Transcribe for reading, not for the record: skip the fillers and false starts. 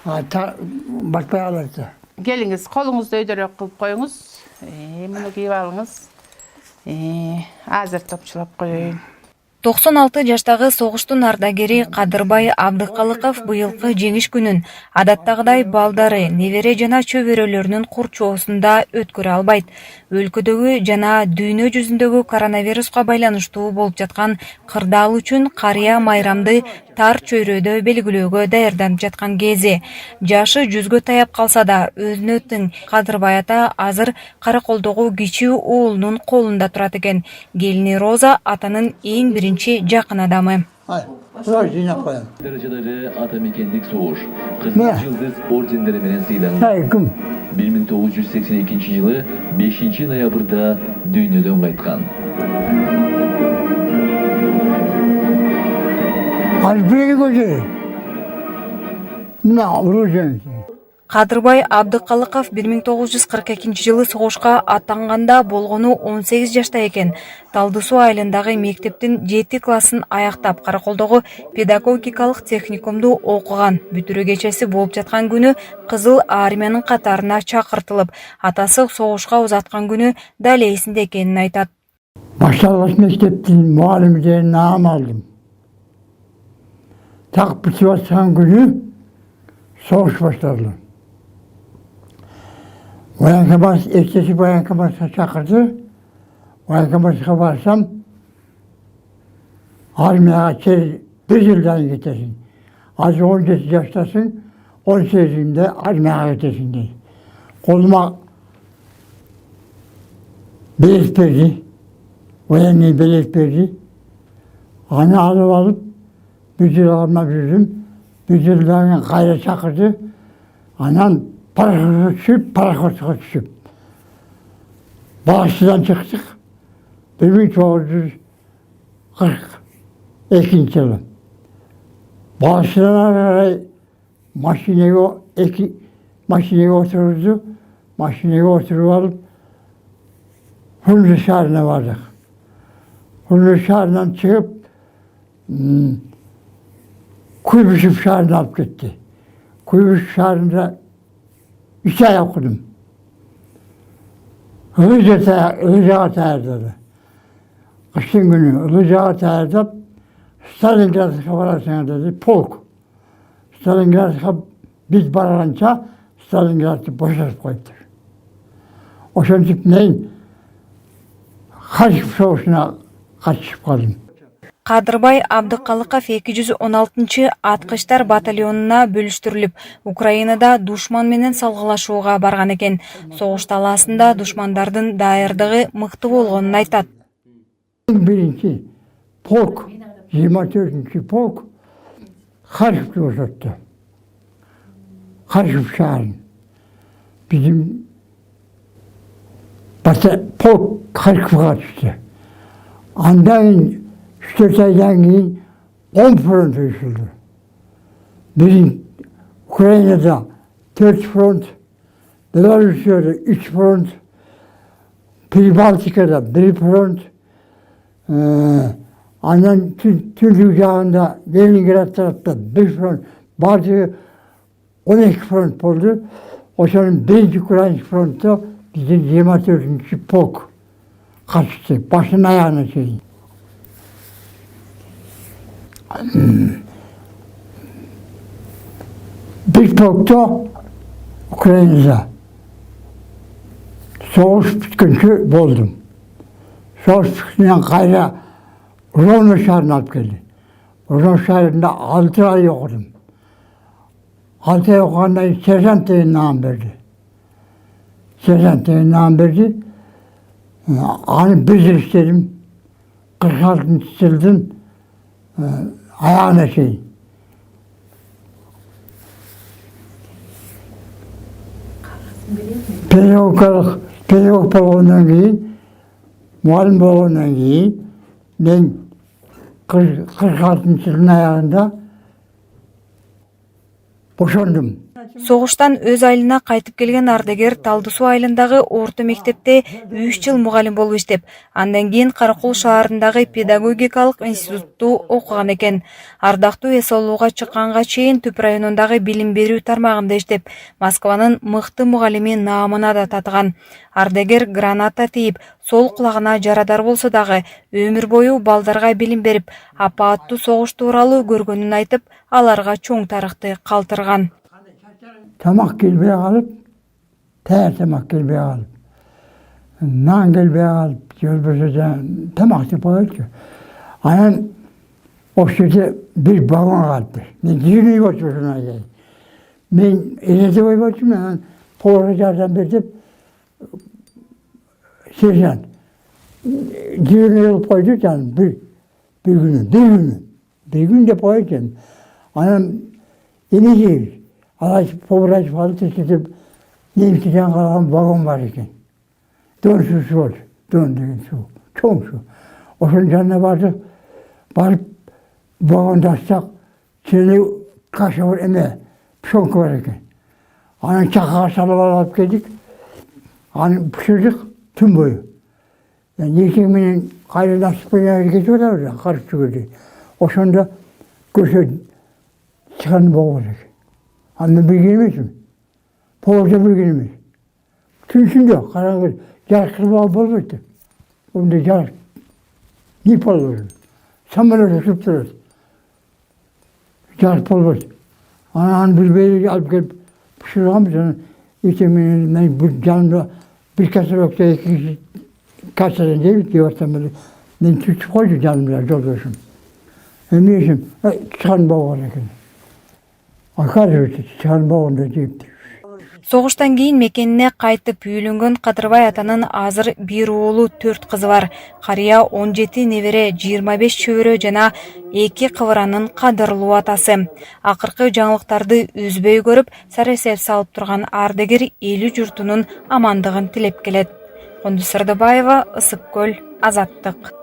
Bakmaya alırdı. Geliniz, kolunuzda ödörek kılıp koyunuz. Bunu giyip alınız. Hazır topçulap koyun. 96 жаштагы согуштун ардагери Кадырбай Абдыкалыков быйылкы жеңиш күнүн адаттагыдай балдары, небере жана чөбөрөлөрүнүн курчоосунда өткөрө албайт. Өлкөдөгү жана дүйнө жүзүндөгү коронавируска байланыштуу болуп жаткан кырдаал үчүн карыя майрамды тар чөйрөдө белгилөөгө даярданып жаткан кези. Жашы 100гө таяп калса да өзүнө тең Кадырбай ата азыр Караколдогу кичүү уулунун колунда турат экен. Келини Роза атанын эң birinci жақын adamı. Dereceli Atamekendік Soğuş, Kızıl Yıldız ordenleri menesiyle 1982 yılı 5. noyabrda dünyeden qaytkan. Кадырбай Абдыкалыков 1942 жылы согушка аттанганда болгону 18 жашта экен. Талды Суу айылындагы мектептин 7 классын аяктап Караколдогу педагогикалык техникумду окуган. Бүтүрүү кечеси болуп жаткан күнү Кызыл армиянын катарына чакыртылып, атасы согушка узаткан күнү дал эсинде экенин айтат. Başlangıç mekteptin muallimliğine nam aldım. Tak bitiyorsan günü soğuş başladı. Bayan ertesi bayan kabasına çakırdı. Bayan kabasına varsam armaya bir yıldan getirsin. Az 17 yaştasın, 18'inde armaya getirsin diye. Koluma bilet verdi. O yani bilet verdi. Anı alıp bücür alma bücürdüm. Bücürlerin kayra çakırdı. Anam parakosu düşüp. Bağışçıdan çıktık. 1942 yılı. Bağışçıdan maşineye otururdu. Maşineye oturup alıp Hunlu şehrine vardık. Hunlu şehrinden çıkıp Kuybuşup şehrine alıp gitti. Kuybuşup şehrinde 2 ay okudum. Ilıcağa tayardadı. Kışın günü Ilıcağa tayardadı. Stalingrad'a varasına dedi, polk. Stalingrad'a biz varınca Stalingrad'ı boşaltıp koydular. O şöyle neyin? Kaçıp soğuşuna kaçıp kaldım. Кадырбай Абдыкалыков 216 аткычтар батальонуна бөлүштүрүлүп, Украинада душман менен салгылашууга барган экен. Согуш талаасында душмандардын даярдыгы мыкты болгонун айтат. Birinci polk, 24. polk Harkiv'de uzattı. Harkiv şehrin. Bizim polk Harkiv'e düştü. Andayın 3-4 aydan keyin 10 front uyuşuldu. Bizim Ukrayna'da 4 front, Belarusya'da 3 front, Pribaltika'da 1 front, Anan Türk uçağında Leningrad tarafta 1 front, bazı 12 front oldu. O zaman 1. Ukrayna frontta bizim 24. polk kaçtı. Başın ayağına şey. Bir polkta Ukrayna'da soğuş bitkisi buldum. Soğuş bitkisinden kayra Rovno şehrine alıp geldi. Rovno şehrinde 6 ay okudum. 6 ay okudum, Serjant diye nam verdi. Serjant diye nam verdi. Hani bir yıl istedim. 46. yıldım. Ayağına şey. Pedagog balığından giyin, muallim balığından giyin. Ben 46. yılın ayağında Ошондум. Согуштан өз айылына кайтып келген ардагер Талды Суу айылындагы орто мектепте 3 жыл мугалим болуп иштеп, андан кийин Каракол шаарындагы педагогикалык институтта окуган экен. Ардактуу эс алууга чыкканга чейин Түп районундагы билим берүү тармагында иштеп, Москванын мыкты мугалими наамына да татыган. Ардагер граната тийип, сол кулагына жарадар болсо дагы өмүр бою балдарга билим берип, апааттуу согуш тууралуу көргөнүн айтып, аларга чоң тарыхты калтырган. Tamak gelmeye kalıp, tamak gelmeye kalıp, nan gelmeye kalıp, yolbuşacağım, tamak yapıyor ki. Anam o şekilde bir vagon kaldı. Ben cihini götürdüm öyle. Ben elinde boy götürdüm, ben Poğracar'dan verdim, Sircan. Cihini yol koydu canım, bir gün de koyacağım. Anam ineceğiz. Alaç, povraj falan teşkilip, Nevşehir'den kalan vagon var iken. Dön su oldu. Dön dedim su. Çok su. O şunun canına vardı. Varıp vagonda açsak, şimdi kaşı var emeğe. Pişonku var iken. Hani çakağa salavar alıp geldik. Hani pişirdik tüm boyu. Yani Nevşehir'in gayrı nasip boyuna geçiyorlar ya, karşı çıkıyordu. O şunda köşe çıkan vagon var iken. Anne bir girmişim. Poğaça bir girmiş. Tümsünde yok. Karanlık. Car kırmağı bolmuştu. Onda car. Nip olur. Samanı tutturur. Car bolmuş. Anan bir beyi alıp gelip pişirmişsin. İçimin ben bu canlı bir kasır yoksa iki kişi kasırın değil diyorsam böyle. Ben tutup koydu canımla yoldaşım. Emniyişim. Çıkan bağı var. Akar çıkan bağında deyip. Согуштан кийин мекенине кайтып үйлөнгөн Кадырбай атанын азыр 1 уулу 4 кызы бар. Карыя 17 небере, 25 чөбөрө жана 2 кыбыранын кадырлуу атасы. Акыркы жаңылыктарды үзбөй көрүп, саресеп салып турган ардагер элүү журтунун амандыгын тилеп келет. Кондус Сырдыбаева, Ысык Көл, Азаттык.